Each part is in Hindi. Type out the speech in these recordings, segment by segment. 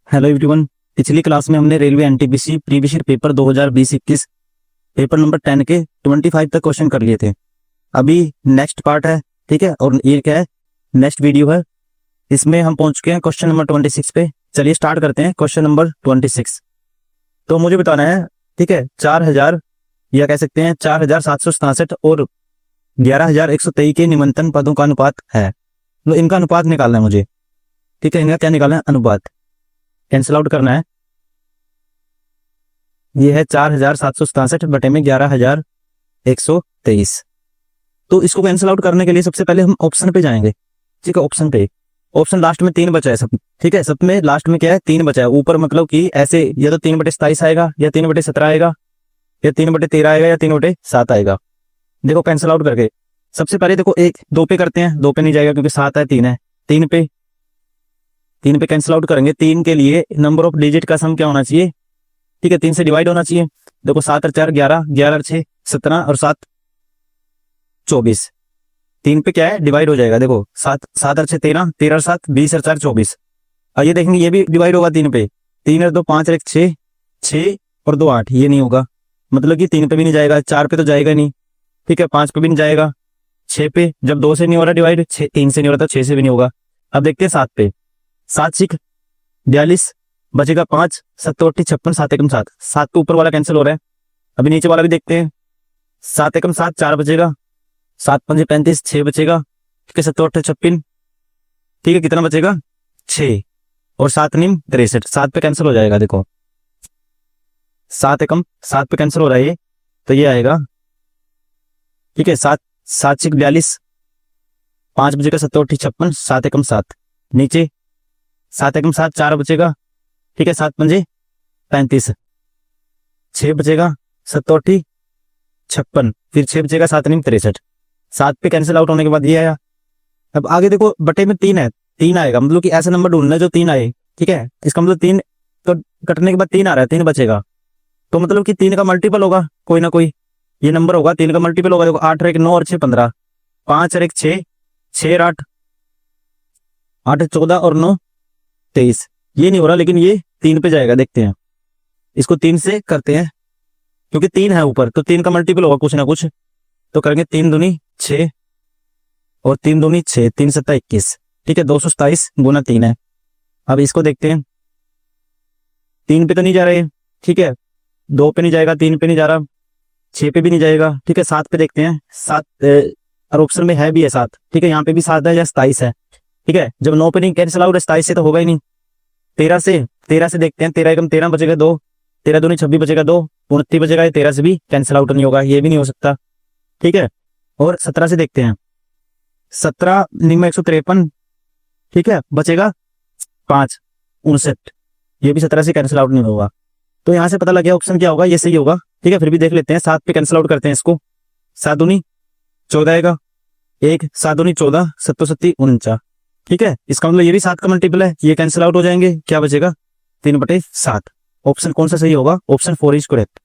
Hello everyone. पिछली क्लास में हमने railway NTPC previous year paper 2020-21 paper number 10 के 25 तक क्वेश्चन कर लिए थे। अभी नेक्स्ट पार्ट है, ठीक है, और ये क्या है, नेक्स्ट वीडियो है। इसमें हम पहुंच चुके हैं क्वेश्चन नंबर 26 पे। चलिए स्टार्ट करते हैं क्वेश्चन नंबर 26। तो मुझे बताना है, ठीक है, 4000 या कह सकते हैं 4767 और 11123 के निम्नतम पदों का अनुपात है। तो इनका अनुपात निकालना है मुझे, ठीक है। इनका क्या निकालना है? अनुपात कैंसिल आउट करना है। ये है 4767 बटे में 11123। तो इसको कैंसिल आउट करने के लिए सबसे पहले हम ऑप्शन पे जाएंगे, ठीक है। ऑप्शन पे, ऑप्शन लास्ट में 3 बचा है सब, ठीक है। सब में लास्ट में क्या है? 3 बचा है। ऊपर मतलब कि ऐसे या तो 3/27 आएगा, या 3/17 आएगा, या 3/13 आएगा, या 3/7 आएगा। देखो कैंसिल आउट करके सबसे पहले देखो 2 पे करते हैं। 2 पे नहीं जाएगा क्योंकि 7 है, 3 है। 3 पे कैंसिल आउट करेंगे। 3 के लिए नंबर ऑफ डिजिट का सम क्या होना चाहिए? ठीक है, 3 से डिवाइड होना चाहिए। देखो 7 और 4 11, 11 और 6 17 और 7 24। 3 पे क्या है? डिवाइड हो जाएगा। देखो 7 और 6 13, 13 और 7 20 और 4 24। और ये देखेंगे ये भी डिवाइड होगा 3 पे। 3 और 2 5 और 1 6, 6 और 2 8। ये नहीं होगा, मतलब कि 3 पे भी नहीं जाएगा, 4 पे तो जाएगा नहीं, ठीक है, 5 पे भी नहीं जाएगा, 6 पे जब 2 से नहीं हो रहा डिवाइड, 3 से नहीं हो रहा तो 6 से भी नहीं होगा। अब देखते हैं 7 पे। 7 6 42 बचेगा 5, 7 8 56, 7 1 7। 7 तो ऊपर वाला कैंसिल हो रहा है। अभी नीचे वाला भी देखते हैं। 7 1 7 4 बचेगा, 7 5 35 6 बचेगा, ठीक है। 7 8 56, ठीक है। कितना बचेगा? 6 और 7 9 63। 7 पे कैंसिल हो जाएगा। देखो 7 1 7 पे कैंसिल हो रहा है ये, तो ये आएगा, ठीक है। 7 7 6 42, 5 बचेगा, 7 8 56, 7 1 7। नीचे 7 1 7 4 बचेगा, ठीक है। 7 5 35, 6 बचेगा, 7 8 56, फिर 6 बचेगा, 7 9 63। 7 पे कैंसिल आउट होने के बाद ये आया। अब आगे देखो बटे में 3 है, 3 आएगा, मतलब कि ऐसा नंबर ढूंढना है जो 3 आए, ठीक है। इसका मतलब 3 तो कटने के बाद 3 आ रहा है, 3 बचेगा, तो मतलब कि 3 का मल्टीपल होगा कोई ना कोई, ये नंबर होगा 3 का मल्टीपल होगा। देखो 8 और 1 9 और 6 15, 5 और 1 6, 6 और 8 8 14 और 9 23। ये नहीं हो रहा, लेकिन ये 3 पे जाएगा। देखते हैं, इसको 3 से करते हैं क्योंकि 3 है ऊपर, तो 3 का मल्टीपल होगा कुछ ना कुछ। तो करेंगे 3 दूनी 6 और 3 दूनी 6, 3 7 21, ठीक है। 227 गुना 3 है। अब इसको देखते हैं। 3 पे तो नहीं जा रहे, ठीक है। 2 पे नहीं जाएगा, 3 पे नहीं जा रहा, 6 पे भी नहीं जाएगा, ठीक है। 7 पे देखते हैं। 7 और ऑप्शन में है भी है 7, ठीक है। यहाँ पे भी 7 है या 27 है, ठीक है। जब 9 पे नहीं कैंसिल आउट, 27 से तो होगा ही नहीं। 13 से देखते हैं। 13 1 13 बचेगा 2, 13 दूनी 26 बचेगा 2, 29 बचेगा। 13 से भी कैंसिल आउट नहीं होगा, ये भी नहीं हो सकता, ठीक है। और 17 से देखते हैं। 17 निम्न 153, ठीक है, बचेगा 5 59। ये भी 17 से कैंसिल आउट नहीं होगा। तो यहां से पता लग गया ऑप्शन क्या होगा, ये सही होगा, ठीक है। फिर भी देख लेते हैं। 7 पे कैंसिल आउट करते हैं इसको। 7 दूनी 14 आएगा, 1 7 दूनी 14, 7 7 49, ठीक है। इसका मतलब ये भी 7 का मल्टीपल है, ये कैंसिल आउट हो जाएंगे। क्या बचेगा? 3/7। ऑप्शन कौन सा सही होगा? Option 4 is correct.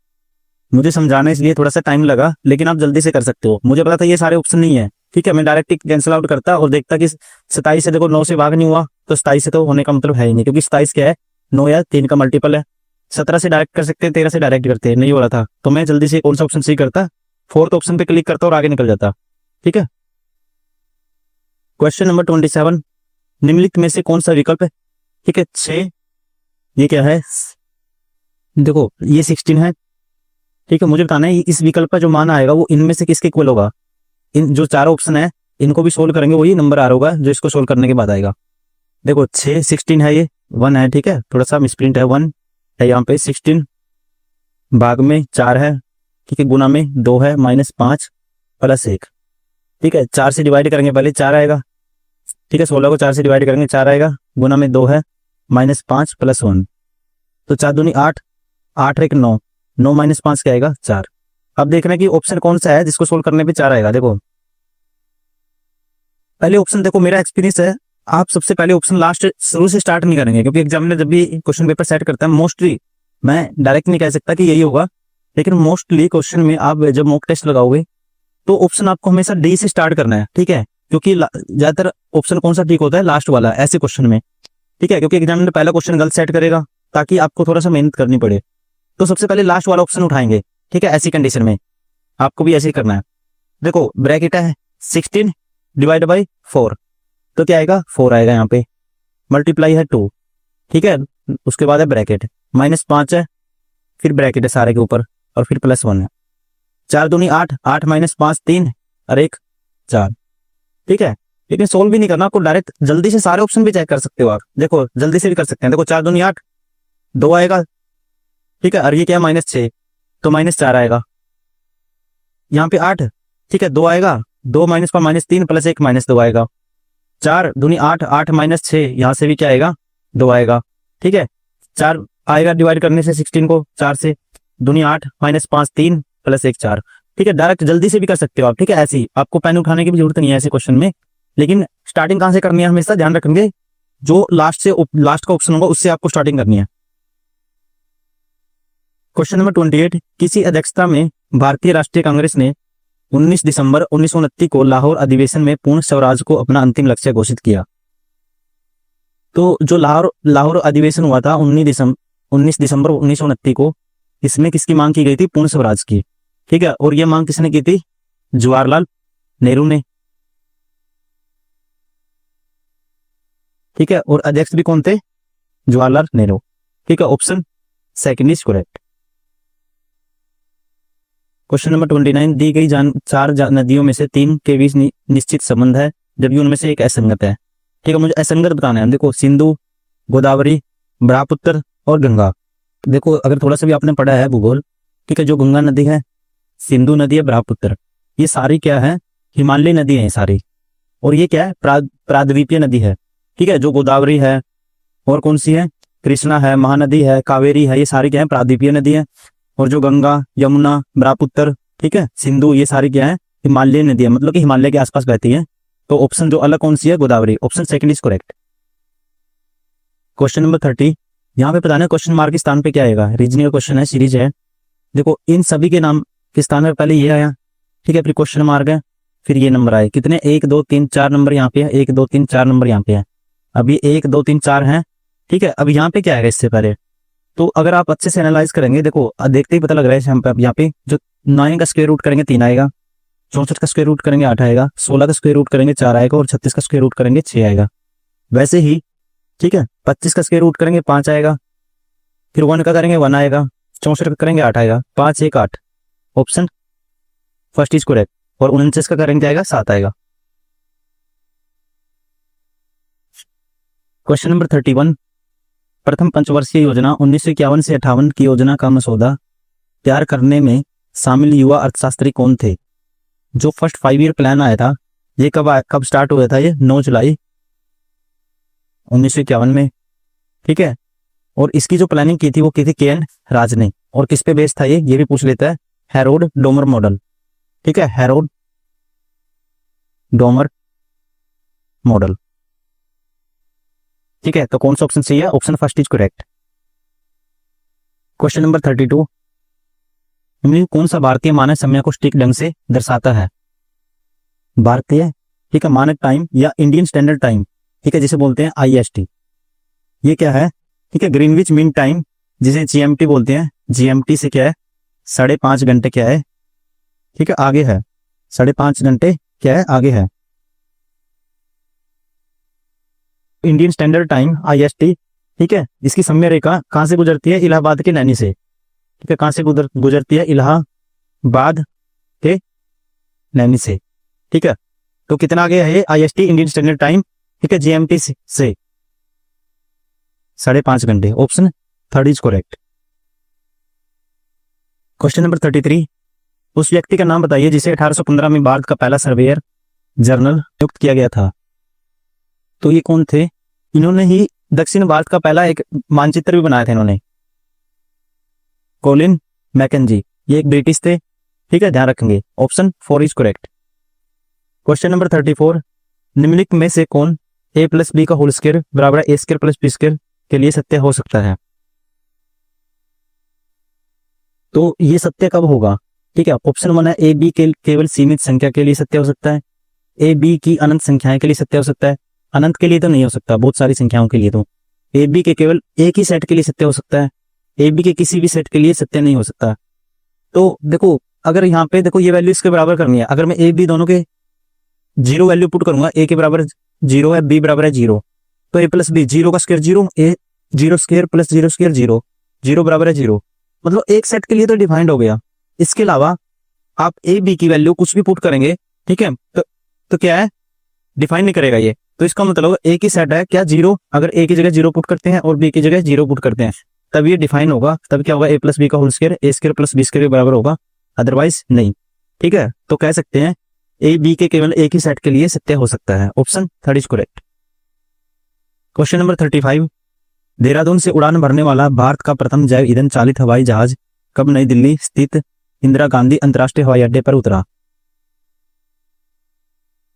मुझे समझाना इसलिए थोड़ा सा टाइम लगा, लेकिन आप जल्दी से कर सकते हो। मुझे पता था ये सारे ऑप्शन नहीं है, ठीक है। मैं डायरेक्ट कैंसिल आउट करता और देखता कि 27 से देखो 9 से भाग नहीं हुआ, तो 27 से तो होने का मतलब है ही नहीं, क्योंकि 27 क्या है? 9 या 3 का मल्टीपल है। 17 से डायरेक्ट कर सकते हैं, 13 से डायरेक्ट करते हैं, नहीं हो रहा था, तो मैं जल्दी से कौन सा ऑप्शन सही करता? 4th ऑप्शन पे क्लिक करता और आगे निकल जाता, ठीक है। क्वेश्चन नंबर 27, निम्नलिखित में से कौन सा विकल्प है? ठीक है 6, ये क्या है? देखो ये 16 है, ठीक है। मुझे बताना है इस विकल्प का जो मान आएगा वो इनमें से किसके इक्वल होगा। इन जो 4 ऑप्शन है इनको भी सोल्व करेंगे, वही नंबर आ रहा होगा जो इसको सोल्व करने के बाद आएगा। देखो 6 16 है, ये 1 है, ठीक है। थोड़ा सा मिसप्रिंट है, 1 है यहाँ पे। 16 भाग में 4 है, ठीक है। गुना में 2 है, -5 + 1, ठीक है। 4 से डिवाइड करेंगे, पहले 4 आएगा, ठीक है। 16 को 4 से डिवाइड करेंगे, 4 आएगा। गुना में 2 है, -5 + 1, तो 4 दूनी 8, 8 1 9, 9 - 5 क्या आएगा? 4। अब देखना है कि ऑप्शन कौन सा है जिसको सोल्व करने पे 4 आएगा। देखो पहले ऑप्शन, देखो मेरा एक्सपीरियंस है, आप सबसे पहले ऑप्शन लास्ट शुरू से स्टार्ट नहीं करेंगे, क्योंकि एग्जामिनर जब भी क्वेश्चन पेपर सेट करता है, मोस्टली, मैं डायरेक्ट नहीं कह सकता कि यही होगा, लेकिन मोस्टली क्वेश्चन में आप जब मॉक टेस्ट लगाओगे तो ऑप्शन आपको हमेशा डी से स्टार्ट करना है, ठीक है। क्योंकि ज्यादातर ऑप्शन कौन सा ठीक होता है? लास्ट वाला, ऐसे क्वेश्चन में। ठीक है, क्योंकि एग्जामिनर पहला क्वेश्चन गलत सेट करेगा ताकि आपको थोड़ा सा मेहनत करनी पड़े। तो सबसे पहले लास्ट वाला ऑप्शन उठाएंगे, ठीक है। ऐसी कंडीशन में आपको भी ऐसे ही करना है। देखो ब्रैकेट है 16 डिवाइड बाई 4, तो क्या आएगा 4 आएगा यहाँ पे, मल्टीप्लाई है 2, ठीक है। उसके बाद है ब्रैकेट, -5 है, फिर ब्रैकेट है सारे के ऊपर और फिर +1 है। 4 दूनी 8, 8 - 5 3 और 1 4, ठीक है। लेकिन सोल्व भी नहीं करना, आपको डायरेक्ट जल्दी से सारे ऑप्शन भी चेक कर सकते हो आप। देखो जल्दी से भी कर सकते हैं। देखो 4 दूनी 8, 2 आएगा, ठीक है। और ये क्या है -6, तो -4 आएगा। यहाँ पे 8, ठीक है, 2 आएगा, 2 - 5 -3 + 1 -2 आएगा। 4 दूनी 8, 8 - 6, यहाँ से भी क्या आएगा 2 आएगा, ठीक है। 4 आएगा डिवाइड करने से 16 को 4 से, दूनी 8 - 5 3 + 1 4, ठीक है। डायरेक्ट जल्दी से भी कर सकते हो आप, ठीक है। ऐसे ही आपको पेन उठाने की भी जरूरत नहीं है ऐसे क्वेश्चन में। लेकिन स्टार्टिंग कहां से करनी है हमेशा ध्यान रखेंगे, जो लास्ट का ऑप्शन होगा उससे आपको स्टार्टिंग करनी है। क्वेश्चन नंबर 28, किसी अध्यक्षता में भारतीय राष्ट्रीय कांग्रेस ने 19 दिसंबर 1929 को लाहौर अधिवेशन में पूर्ण स्वराज को अपना अंतिम लक्ष्य घोषित किया। तो जो लाहौर अधिवेशन हुआ था 19 दिसंबर 1929 को, इसमें किसकी मांग की गई थी? पूर्ण स्वराज की, ठीक है। और यह मांग किसने की थी? जवाहरलाल नेहरू ने, ठीक है। और अध्यक्ष भी कौन थे? जवाहरलाल नेहरू, ठीक है। Option second is correct. Question number 29, दी गई 4 नदियों में से 3 के बीच निश्चित संबंध है जबकि उनमें से एक असंगत है, ठीक है। मुझे असंगत बताना है। देखो सिंधु, गोदावरी, ब्रह्मपुत्र और गंगा। देखो अगर थोड़ा सा भी आपने पढ़ा है भूगोल, ठीक है, जो गंगा नदी है, सिंधु नदी है, ब्रह्मपुत्र, ये सारी क्या है? हिमालय नदी है सारी। और ये क्या है? प्राद्वीपीय नदी है, ठीक है। जो गोदावरी है और कौन सी है? कृष्णा है, महानदी है, कावेरी है, ये सारी क्या है? प्राद्वीपीय नदी है। और जो गंगा, यमुना, ब्रह्मपुत्र, ठीक है, सिंधु, ये सारी क्या है? हिमालय नदी है, मतलब कि हिमालय के आसपास बहती है। तो ऑप्शन जो अलग कौन सी है? Godavari. Option second is correct. Question number 30, यहाँ पे बताना क्वेश्चन मार्क के स्थान पे क्या आएगा। रीजनिंग क्वेश्चन है, सीरीज है। देखो इन सभी के नाम के स्थान में पहले ये आया, ठीक है, फिर क्वेश्चन मार्क है, फिर ये नंबर आए। कितने? 1 2 3 4 नंबर यहाँ पे है, 1 2 3 4 नंबर यहाँ पे है। अभी 1 2 3 4 है, ठीक है। अब यहाँ पे क्या आएगा इससे पहले? तो अगर आप अच्छे से एनालाइज करेंगे, देखो देखते ही पता लग रहा है यहाँ पे जो 9 का स्क्वायर रूट करेंगे 3 आएगा, 64 का स्क्वायर रूट करेंगे 8 आएगा, 16 का स्क्वायर रूट करेंगे 4 आएगा और 36 का स्क्वायर रूट करेंगे 6 आएगा। वैसे ही, ठीक है, 25 का स्क्वायर रूट करेंगे 5 आएगा, फिर 1 का करेंगे 1 आएगा, 64 का करेंगे 8 आएगा, 5 1 8। Option first is correct. और 49 का करेंगे आएगा 7 आएगा। क्वेश्चन नंबर 31, प्रथम पंचवर्षीय योजना 1951 से 58 की योजना का मसौदा तैयार करने में शामिल युवा अर्थशास्त्री कौन थे? जो फर्स्ट 5 ईयर प्लान आया था, ये कब स्टार्ट हुआ था? ये 9 जुलाई 1951 में, ठीक है। और इसकी जो प्लानिंग की थी वो की थी के.एन. राज ने। और किस पे बेस्ड था ये भी पूछ लेता है। हैरोल्ड डोमर मॉडल, ठीक है, हैरोल्ड डोमर मॉडल, ठीक है। तो कौन सा ऑप्शन सही है? Option first is correct. Question number 32, कौन सा भारतीय मानक समय को सटीक ढंग से दर्शाता है? भारतीय, ठीक है, मानक टाइम या इंडियन स्टैंडर्ड टाइम, ठीक है, जिसे बोलते हैं IST। ये क्या है? ठीक है, ग्रीनविच मीन टाइम, जिसे GMT बोलते हैं। GMT से क्या है? 5.5 घंटे क्या है? ठीक है, आगे है। 5.5 घंटे क्या है? आगे है। इंडियन स्टैंडर्ड टाइम IST, ठीक है। इसकी समय रेखा कहां से गुजरती है? इलाहाबाद के नैनी से, ठीक है। कहां से गुजरती है? इलाहाबाद के नैनी से, ठीक है। तो कितना आगे है ये IST इंडियन स्टैंडर्ड टाइम, ठीक है, GMT से 5.5 घंटे। Option third is correct. Question number 33, उस व्यक्ति का नाम बताइए जिसे 1815 में भारत का पहला सर्वेयर जनरल नियुक्त किया गया था। तो ये कौन थे? इन्होंने ही दक्षिण भारत का पहला एक मानचित्र भी बनाया था इन्होंने, कोलिन मैकेंजी। ये एक ब्रिटिश थे, ठीक है, ध्यान रखेंगे। Option 4 is correct. Question number 34, निम्नलिखित में से कौन a + b का होल स्क्वायर बराबर a² + b² के लिए सत्य हो सकता है? तो ये सत्य कब होगा? ठीक है, ऑप्शन 1 है a b के केवल सीमित संख्या के लिए सत्य हो सकता है, a b की अनंत संख्याएं के लिए सत्य हो सकता है। अनंत के लिए तो नहीं हो सकता, बहुत सारी संख्याओं के लिए तो, ए बी के केवल एक ही सेट के लिए सत्य हो सकता है, ए बी के किसी भी सेट के लिए सत्य नहीं हो सकता। तो देखो अगर यहाँ पे देखो ये वैल्यू इसके बराबर करनी है, अगर मैं ए बी दोनों के जीरो वैल्यू पुट करूंगा, ए के बराबर 0 है, बी बराबर है 0, तो ए प्लस बी, 0 का स्क्वायर 0, ए 0 स्क्वायर प्लस 0 स्क्वायर 0, 0 बराबर है 0, मतलब एक सेट के लिए तो डिफाइंड हो गया। इसके अलावा आप ए बी की वैल्यू कुछ भी पुट करेंगे, ठीक है, तो क्या है, डिफाइन नहीं करेगा ये। तो इसका मतलब एक ही सेट है क्या, 0, अगर ए की जगह 0 पुट करते हैं और बी की जगह 0 पुट करते हैं तब ये डिफाइन होगा, तब क्या होगा, ए प्लस बी का होल स्क्वायर ए स्क्वायर प्लस बी स्क्वायर के बराबर होगा, अदरवाइज नहीं। ठीक है, तो कह सकते हैं ए बी के केवल एक ही सेट के लिए सत्य हो सकता है। Option 3 is correct. Question number 35, Dehradun से उड़ान भरने वाला भारत का प्रथम जैव ईंधन चालित हवाई जहाज कब नई दिल्ली स्थित इंदिरा गांधी अंतर्राष्ट्रीय हवाई अड्डे पर उतरा?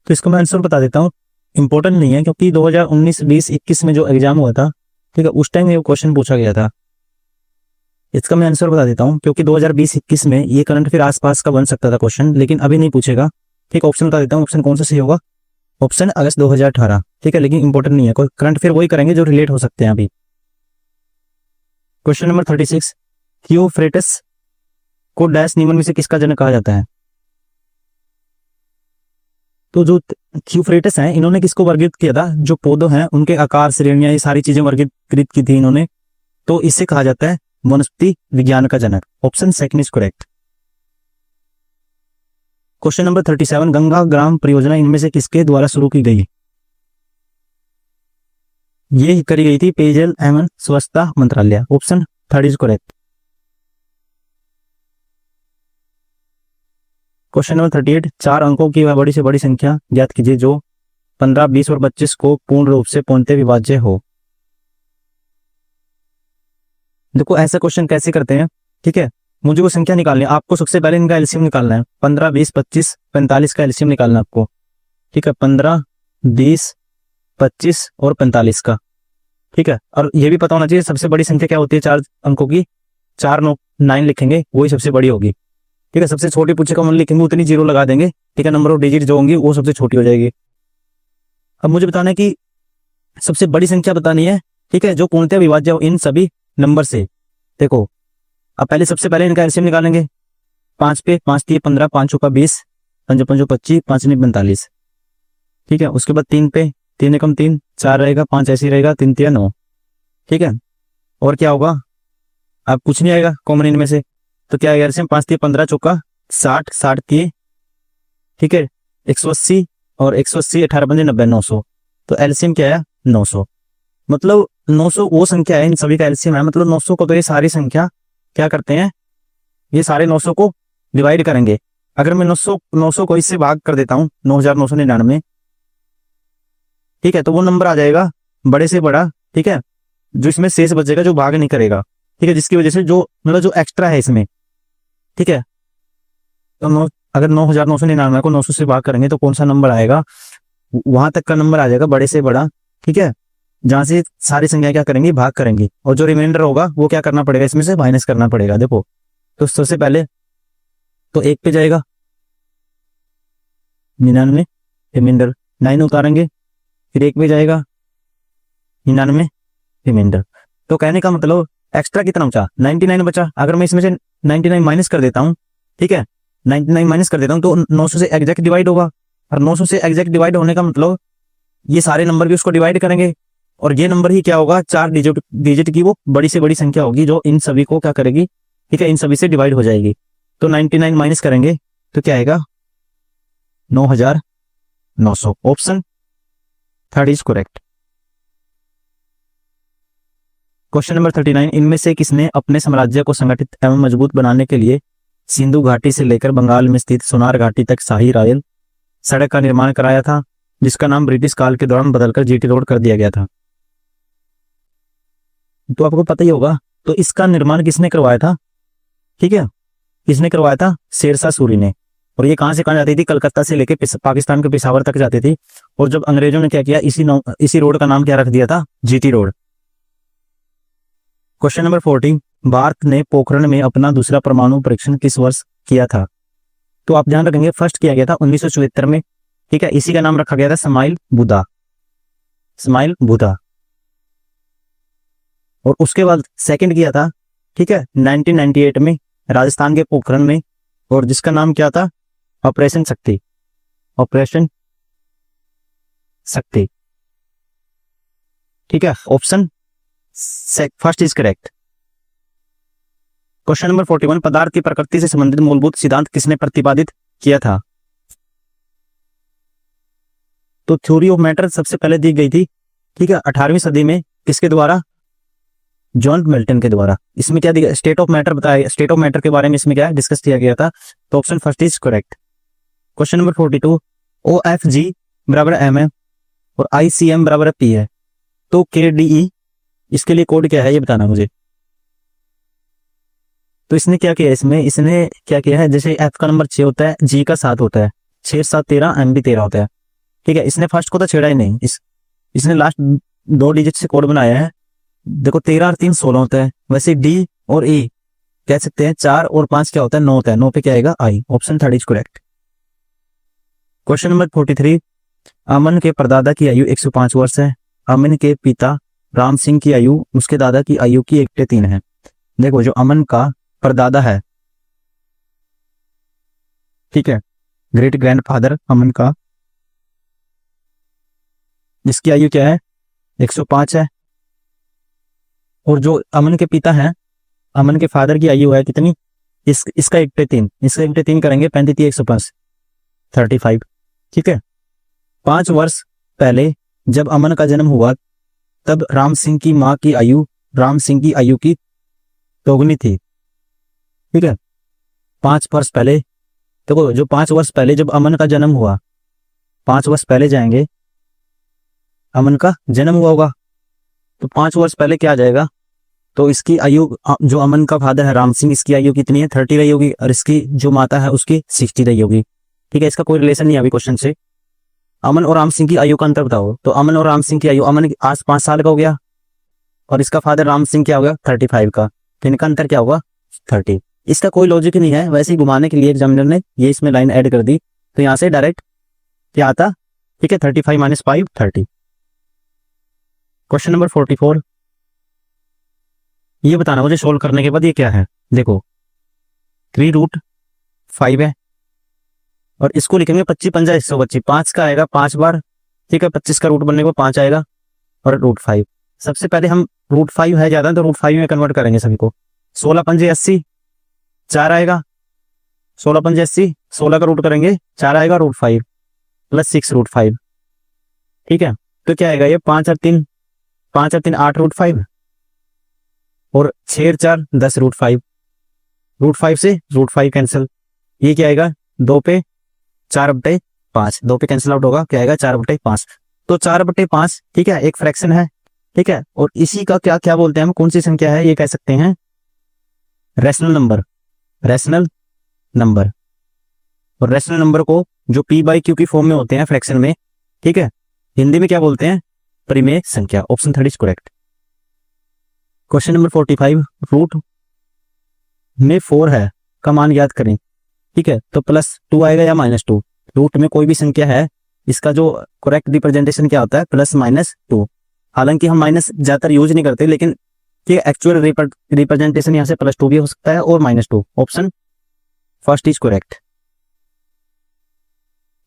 तो इसको मैं आंसर बता देता हूँ, इंपॉर्टेंट नहीं है क्योंकि 2019, 20, 21 में जो एग्जाम हुआ था, ठीक है, उस टाइम ये क्वेश्चन पूछा गया था। इसका मैं आंसर बता देता हूँ क्योंकि 2020-21 में ये करंट फिर आसपास का बन सकता था क्वेश्चन, लेकिन अभी नहीं पूछेगा। ठीक, ऑप्शन बता देता हूँ, ऑप्शन कौन सा सही होगा, ऑप्शन अगस्त 2018। ठीक है, लेकिन इंपॉर्टेंट नहीं है, कोई करंट फिर वही करेंगे जो रिलेट हो सकते हैं अभी। क्वेश्चन नंबर 36, थियोफ्रेटस को डैश निम्न में से किसका जनक कहा जाता है? तो जो थियोफ्रेटस हैं, इन्होंने किसको वर्गीकृत किया था, जो पौधे हैं उनके आकार, श्रेणियां, ये सारी चीजें वर्गीकृत की थी इन्होंने, तो इससे कहा जाता है वनस्पति विज्ञान का जनक। Option 2 is correct. Question number 37, Ganga ग्राम परियोजना इनमें से किसके द्वारा शुरू की गई? ये करी गई थी पेयजल एवं स्वच्छता मंत्रालय। Option 3 is correct. Question number 38, 4 अंकों की वह बड़ी से बड़ी संख्या ज्ञात कीजिए जो 15, 20 और 25 को पूर्ण रूप से पूर्णतः विभाज्य हो। देखो ऐसा क्वेश्चन कैसे करते हैं, ठीक है, मुझे वो संख्या निकालनी है, आपको सबसे पहले इनका एलसीएम निकालना है, 15, 20, 25, 45 का एलसीएम निकालना है आपको। ठीक है, 15, 20, 25 और 45 का। ठीक है, और ये भी पता होना चाहिए सबसे बड़ी संख्या क्या होती है 4 अंकों की, 4 9 लिखेंगे वही सबसे बड़ी होगी। ठीक है, सबसे छोटी पूछे कॉमन लिखेंगे उतनी 0 लगा देंगे। ठीक है, नंबर ऑफ डिजिट जो होंगी वो सबसे छोटी हो जाएगी। अब मुझे बताना है कि सबसे बड़ी संख्या बतानी है, ठीक है, जो पूर्णतः विभाज्य हो इन सभी नंबर से। देखो अब पहले सबसे पहले इनका एलसीएम निकालेंगे, 5 पे 5 3 15, 5 का 20, 5 5 25, 5 9 45। ठीक है, उसके बाद 3 पे 3 एकम 3, 4 रहेगा, 5 ऐसे ही रहेगा, 3 3 9। ठीक है, और क्या होगा, अब कुछ नहीं आएगा कॉमन इनमें से, तो क्या आएगा एलसीएम, 5 3 15 चौका 60, 60 3, ठीक है, 180 और 180 18 15 90 900, तो एलसीएम क्या है 900। मतलब 900 वो संख्या है, इन सभी का एलसीएम है, मतलब 900 को तो ये सारी संख्या क्या करते हैं, ये सारे 900 को डिवाइड करेंगे। अगर मैं 900 को इससे भाग कर देता हूं 9999, ठीक है, तो वो नंबर आ जाएगा बड़े से बड़ा। ठीक है, जो इसमें शेष बचेगा जो भाग नहीं करेगा, ठीक है, जिसकी वजह से जो मतलब जो एक्स्ट्रा है इसमें, ठीक है, तो अगर 9999 को 900 से भाग करेंगे तो कौन सा नंबर आएगा, वहां तक का नंबर आ जाएगा बड़े से बड़ा। ठीक है, जहां से सारी संख्या क्या करेंगी, भाग करेंगी, और जो रिमाइंडर होगा वो क्या करना पड़ेगा, इसमें से माइनस करना पड़ेगा। देखो तो सबसे पहले तो 1 पे जाएगा 99, रिमाइंडर 9 उतारेंगे, फिर 1 पे जाएगा 99, रिमाइंडर। तो कहने का मतलब एक्स्ट्रा कितना बचा, 99 बचा। अगर मैं इसमें से 99 माइनस कर देता हूँ, ठीक है, 99 माइनस कर देता हूँ तो 900 से एग्जैक्ट डिवाइड होगा, और 900 से एग्जैक्ट डिवाइड होने का मतलब ये सारे नंबर भी उसको डिवाइड करेंगे, और ये नंबर ही क्या होगा 4 डिजिट की वो बड़ी से बड़ी संख्या होगी जो इन सभी को क्या करेगी, ठीक है, इन सभी से डिवाइड हो जाएगी। तो 99 माइनस करेंगे तो क्या आएगा 9900। Option 3 is correct. Question number 39, इनमें से किसने अपने साम्राज्य को संगठित एवं मजबूत बनाने के लिए सिंधु घाटी से लेकर बंगाल में स्थित सोनार घाटी तक शाही रायल सड़क का निर्माण कराया था, जिसका नाम ब्रिटिश काल के दौरान बदलकर जीटी रोड कर दिया गया था? तो आपको पता ही होगा, तो इसका निर्माण किसने करवाया था, ठीक है, किसने करवाया था, शेरशाह सूरी ने। और ये कहां से कहां जाती थी, कलकत्ता से लेके पाकिस्तान के पेशावर तक जाती थी। और जब अंग्रेजों ने क्या किया, इसी रोड का नाम क्या रख दिया था, GT road. Question number 40, Bharat ने पोखरण में अपना दूसरा परमाणु परीक्षण किस वर्ष किया था? तो आप ध्यान रखेंगे फर्स्ट किया गया था 1974 में। ठीक है, इसी का नाम रखा गया था स्माइल बुधा, स्माइल बुधा। और उसके बाद सेकंड किया था, ठीक है, 1998 में राजस्थान के पोखरण में, और जिसका नाम क्या था, ऑपरेशन शक्ति, ऑपरेशन शक्ति। ठीक है, option first is correct. Question number 41, पदार्थ की प्रकृति से संबंधित मूलभूत सिद्धांत किसने प्रतिपादित किया था? तो थ्योरी ऑफ मैटर सबसे पहले दी गई थी, ठीक है, 18वीं सदी में, किसके द्वारा? जॉन मिल्टन के द्वारा। इसमें क्या दिया? स्टेट ऑफ मैटर बताया, स्टेट ऑफ मैटर के बारे में इसमें क्या डिस्कस किया गया था, तो option first is correct. Question number 42, O F G बराबर एम है और आई सी एम बराबर पी है, तो के डी ई इसके लिए कोड क्या है, ये बताना मुझे। तो इसने क्या किया, इसने क्या किया है, जैसे एफ का नंबर 6 होता है, जी का 7 होता है, 6 7 13, एम भी 13 होता है। ठीक है, इसने फर्स्ट को तो छेड़ा ही नहीं, इसने लास्ट 2 डिजिट से कोड बनाया है। देखो 13 और 3 16 होता है, वैसे डी और ई कह सकते हैं 4 और 5 क्या होता है, 9 होता है, 9 पे क्या आएगा, आई। Option third is correct. Question number 43, Aman के परदादा की आयु 105 वर्ष है, अमन के पिता राम सिंह की आयु उसके दादा की आयु की 1/3 है। देखो जो अमन का परदादा है, ठीक है, ग्रेट ग्रैंडफादर अमन का, इसकी आयु क्या है, 105 है, और जो अमन के पिता हैं, अमन के फादर की आयु है कितनी, इसका 1/3, इसका 1/3 करेंगे, 35 105 35। ठीक है, 5 वर्ष पहले जब अमन का जन्म हुआ तब राम सिंह की मां की आयु राम सिंह की आयु की दोगुनी थी। ठीक है, 5 वर्ष पहले, देखो जो 5 वर्ष पहले जब अमन का जन्म हुआ, 5 वर्ष पहले जाएंगे, अमन का जन्म हुआ होगा, तो 5 वर्ष पहले क्या आ जाएगा, तो इसकी आयु, जो अमन का फादर है राम सिंह, इसकी आयु कितनी है, 30 रही होगी, और इसकी जो माता है उसकी 60 रही होगी। ठीक है, इसका कोई रिलेशन नहीं है अभी क्वेश्चन से। अमन और राम सिंह की आयु का अंतर बताओ, तो अमन और राम सिंह की आयु, अमन आज 5 साल का हो गया, और इसका फादर राम सिंह क्या हो गया, 35 का, तो इनका अंतर क्या होगा, 30। इसका कोई लॉजिक नहीं है, वैसे ही घुमाने के लिए एग्जामिनर ने ये इसमें लाइन ऐड कर दी, तो यहां से डायरेक्ट क्या आता, ठीक है, 35 - 5 30। क्वेश्चन नंबर 44, ये बताना मुझे सोल्व करने के बाद ये क्या है। देखो 3√5 है, और इसको लिखेंगे 25 पंजा 125, 5 का आएगा 5 बार, ठीक है, 25 का रूट बनने को 5 आएगा, और √5। सबसे पहले हम √5 है ज्यादा, तो √5 में कन्वर्ट करेंगे सभी को। 16 पंजे 80, 4 आएगा, 16 पंजे 80, 16 का रूट करेंगे 4 आएगा, √5 प्लस 6 √5। ठीक है, तो क्या आएगा, ये 5 और 3 8 √5, और 6 और 4 10 √5, √5 से √5 कैंसिल, ये क्या आएगा, 2 पे 4/5, 2 पे कैंसिल आउट होगा, क्या आएगा, 4/5। तो 4/5, ठीक है, एक फ्रैक्शन है, ठीक है, और इसी का क्या क्या बोलते हैं हम, कौन सी संख्या है, ये कह सकते हैं रैशनल नंबर, रैशनल नंबर। और रैशनल नंबर को जो p/q की फॉर्म में होते हैं फ्रैक्शन में, ठीक है, हिंदी में क्या बोलते हैं, परिमेय संख्या। Option third is correct. Question number 45, root में 4 है का मान याद करें। ठीक है, तो +2 आएगा या -2, रूट में कोई भी संख्या है, इसका जो करेक्ट रिप्रेजेंटेशन क्या होता है, +-2। हालांकि हम माइनस ज्यादातर यूज नहीं करते, लेकिन एक्चुअल रिप्रेजेंटेशन यहाँ से +2 भी हो सकता है और -2। Option first is correct.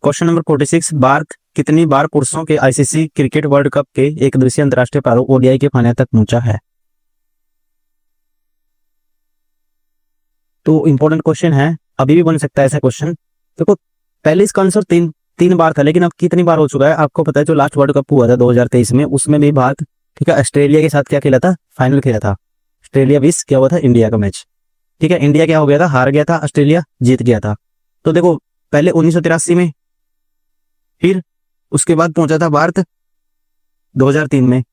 Question number 46, Bharat कितनी बार पुरुषों के आईसीसी क्रिकेट वर्ल्ड कप के एक दिवसीय अंतरराष्ट्रीय प्रारूप ओडीआई के फाइनल तक पहुंचा है। तो इंपॉर्टेंट क्वेश्चन है, अभी भी बन सकता है ऐसा क्वेश्चन। देखो पहले इसका आंसर 3 बार था, लेकिन अब कितनी बार हो चुका है आपको पता है। जो लास्ट वर्ल्ड कप हुआ था 2023 में, उसमें भी भारत, ठीक है, ऑस्ट्रेलिया के साथ क्या खेला था, फाइनल खेला था। ऑस्ट्रेलिया 20 क्या हुआ था, इंडिया का मैच। ठीक है, इंडिया क्या हो गया था, हार गया था, ऑस्ट्रेलिया जीत गया था। तो देखो पहले 1983 में, फिर उसके बाद पहुंचा था भारत 2003 में,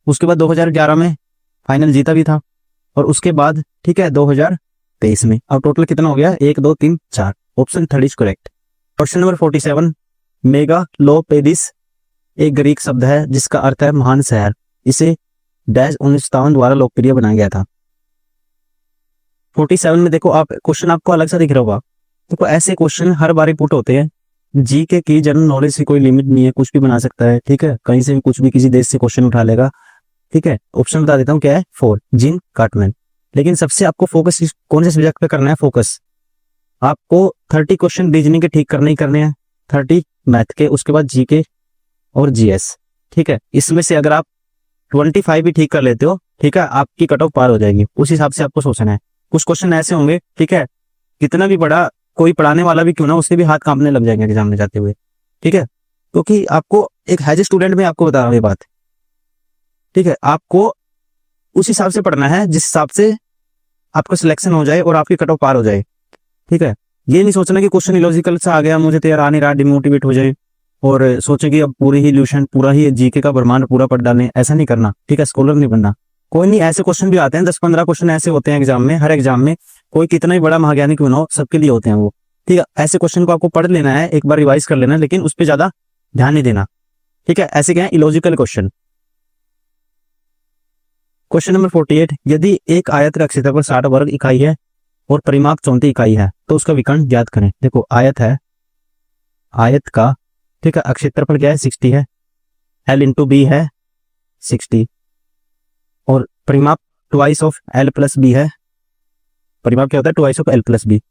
उसके बाद 2011 में फाइनल जीता भी था, और उसके बाद ठीक है 2023 में। अब टोटल कितना हो गया, 1 2 3 4। Option third is correct. Question number 47, megalopolis एक ग्रीक शब्द है जिसका अर्थ है महान शहर, इसे डैश 1957 द्वारा लोकप्रिय बनाया गया था। 47 में देखो आप क्वेश्चन आपको अलग सा दिख रहा होगा। देखो ऐसे क्वेश्चन हर बार पुट होते हैं, जीके की जनरल नॉलेज की कोई लिमिट नहीं है, कुछ भी बना सकता है। ठीक है, कहीं से भी कुछ भी किसी देश से क्वेश्चन उठा लेगा। ठीक है, ऑप्शन बता देता हूँ क्या है, 4 जीन कार्टमैन। लेकिन सबसे आपको फोकस कौन से सब्जेक्ट पे करना है, फोकस आपको 30 क्वेश्चन रीजनिंग के ठीक करने ही करने हैं, 30 मैथ के, उसके बाद जीके और जीएस। ठीक है, इसमें से अगर आप 25 भी ठीक कर लेते हो, ठीक है, आपकी कट ऑफ पार हो जाएगी। उस हिसाब से आपको सोचना है। कुछ क्वेश्चन ऐसे होंगे, ठीक है, कितना भी बड़ा कोई पढ़ाने वाला भी क्यों ना, उसके भी हाथ कांपने लग जाएंगे एग्जाम में जाते हुए। ठीक है, क्योंकि आपको एक हैज स्टूडेंट में आपको बता रहा हूँ ये बात। ठीक है, आपको उस हिसाब से पढ़ना है जिस हिसाब से आपका सिलेक्शन हो जाए और आपकी कट ऑफ पार हो जाए। ठीक है, ये नहीं सोचना कि क्वेश्चन इलॉजिकल सा आ गया, मुझे तो यार आ नहीं रहा, डिमोटिवेट हो जाए और सोचे कि अब पूरी ही ल्यूशन, पूरा ही जीके का ब्रह्मांड पूरा पढ़ डालें। ऐसा नहीं करना। ठीक है, स्कॉलर नहीं बनना। कोई नहीं, ऐसे क्वेश्चन भी आते हैं, 10-15 क्वेश्चन ऐसे होते हैं एग्जाम में, हर एग्जाम में, कोई कितना ही बड़ा महाज्ञानी क्यों ना हो, सबके लिए होते हैं वो। ठीक है, ऐसे क्वेश्चन को आपको पढ़ लेना है, एक बार रिवाइज कर लेना है, लेकिन उस पर ज्यादा ध्यान नहीं देना। ठीक है, ऐसे क्या है, इलॉजिकल क्वेश्चन। क्वेश्चन नंबर 48, यदि एक आयत का क्षेत्रफल 60 वर्ग इकाई है और परिमाप 34 इकाई है तो उसका विकर्ण ज्ञात करें। देखो आयत है, आयत का, ठीक है, क्षेत्रफल क्या है, 60 है, L इंटू बी है 60, और परिमाप twice of L plus B है। परिमाप क्या होता है, twice of L plus B,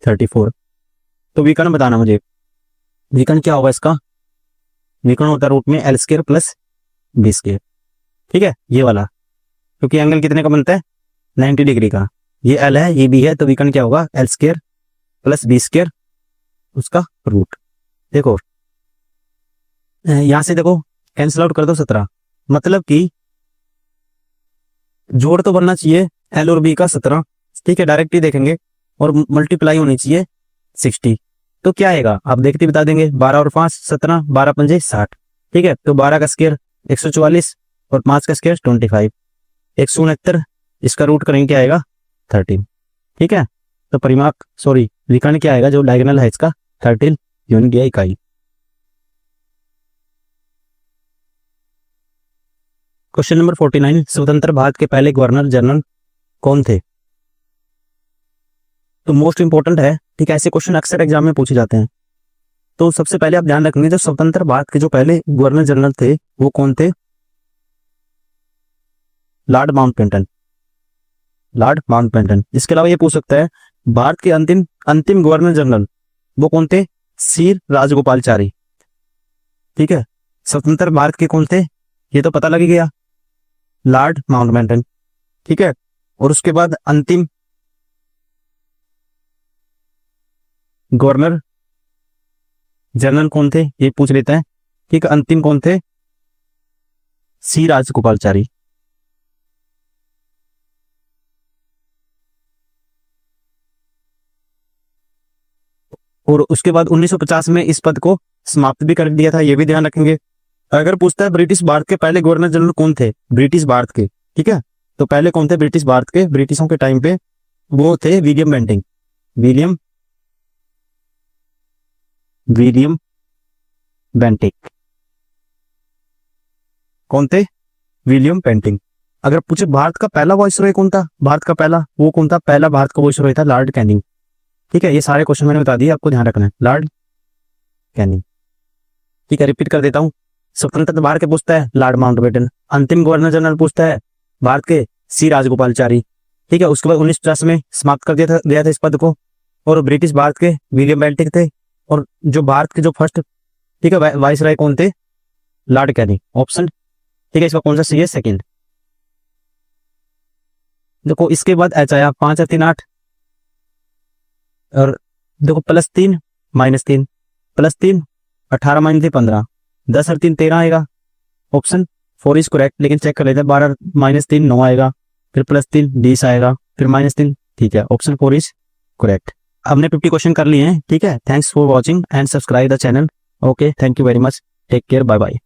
34। तो विकर्ण बताना मुझे, विकर्ण क्या होगा इसका, विकर्ण होता है रूट में L square plus B square. ठीक है, ये वाला, क्योंकि एंगल कितने का बनता है, 90 डिग्री का। ये L है, ये B है, तो विकर्ण क्या होगा, L square plus B square, उसका रूट। देखो यहां से देखो कैंसिल आउट कर दो 17, मतलब कि जोड़ तो बनना चाहिए L और B का 17। ठीक है, डायरेक्ट ही देखेंगे, और मल्टीप्लाई होनी चाहिए 60। तो क्या आएगा आप देखते बता देंगे, 12 और 5 17, 12 पंजे 60। ठीक है, तो 12 का स्क्वायर 144 और 5 का स्क्वायर 25, 169, इसका रूट करेंगे क्या आएगा, 13। ठीक है, तो परिमाप विकर्ण क्या आएगा, जो डायगोनल है इसका, 13 यूनिट या इकाई। क्वेश्चन नंबर 49, स्वतंत्र भारत के पहले गवर्नर जनरल कौन थे। तो मोस्ट इंपोर्टेंट है। ठीक है, ऐसे क्वेश्चन अक्सर एग्जाम में पूछे जाते हैं। तो सबसे पहले आप ध्यान रखेंगे, जो स्वतंत्र भारत के जो पहले गवर्नर जनरल थे वो कौन थे, लॉर्ड माउंटबेटन, लॉर्ड माउंटबेटन। इसके अलावा ये पूछ सकता है भारत के अंतिम गवर्नर जनरल वो कौन थे, सीर राजगोपालचारी। ठीक है, स्वतंत्र भारत के कौन थे, ये तो पता लग गया, लॉर्ड माउंटबेटन। ठीक है, और उसके बाद अंतिम गवर्नर जनरल कौन थे, ये पूछ लेते हैं। ठीक है, अंतिम कौन थे, सी राजगोपालचारी। और उसके बाद 1950 में इस पद को समाप्त भी कर दिया था, ये भी ध्यान रखेंगे। अगर पूछता है ब्रिटिश भारत के पहले गवर्नर जनरल कौन थे, ब्रिटिश भारत के, ठीक है, तो पहले कौन थे ब्रिटिश भारत के, ब्रिटिशों के टाइम पे वो थे विलियम बेंटिंग, विलियम बेंटिंग। कौन थे, विलियम बेंटिंग। अगर पूछे भारत का पहला वाइसरॉय कौन था, भारत का पहला वो कौन था, पहला भारत का वाइसरॉय था लॉर्ड कैनिंग। ठीक है, ये सारे क्वेश्चन मैंने बता दिए, आपको ध्यान रखना है, लॉर्ड कैनिंग। ठीक है, रिपीट कर देता हूँ। स्वतंत्र भारत के पूछता है लॉर्ड माउंटबेटन, अंतिम गवर्नर जनरल पूछता है भारत के सी राजगोपालचारी। ठीक है, उसके बाद 1950 में समाप्त कर दिया था इस पद को, और ब्रिटिश भारत के विलियम बेंटिंग थे, और जो भारत के जो फर्स्ट, ठीक है, वाइसराय कौन थे, लॉर्ड कैनिंग। ऑप्शन, ठीक है, इसका कौन सा सही है, सेकंड। देखो इसके बाद एच आया 5 और 3 8, और देखो +3 -3, +3 18 -3 15, 10 और 3 13 आएगा। ऑप्शन 4 इज करेक्ट, लेकिन चेक कर लेते हैं, 12 -3 9 आएगा, फिर +3 20 आएगा, फिर -3। ठीक है, ऑप्शन 4 इज करेक्ट। हमने 50 क्वेश्चन कर लिए हैं। ठीक है, thanks for watching and subscribe the channel. Okay, thank you very much, take care, bye bye.